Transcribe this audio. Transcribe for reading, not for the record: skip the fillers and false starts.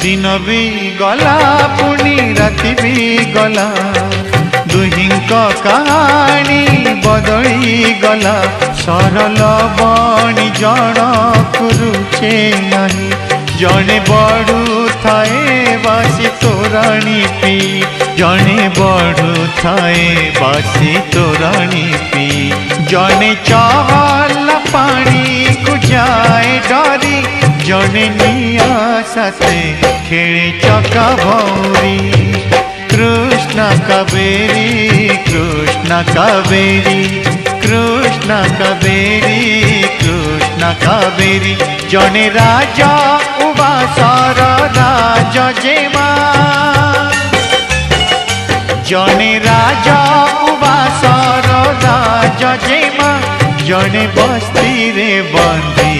दिन भी गला पुणी राति भी गला दुहिंक कहानी बदली गला सरल बणी जन रुचे नहीं जने बड़ू थाए बासी तोराणी पी जने बड़ू थाए बासी तोराणी पी जने चहल पानी को जाए डरी जने निया साथे खेले चका भौरी कृष्ण कावेरी कृष्ण कावेरी कृष्ण कावेरी कृष्ण कावेरी जने राजा उबासर राज जेमा जने राजा उबासर राज जेमा जने बस्ती रे बंदी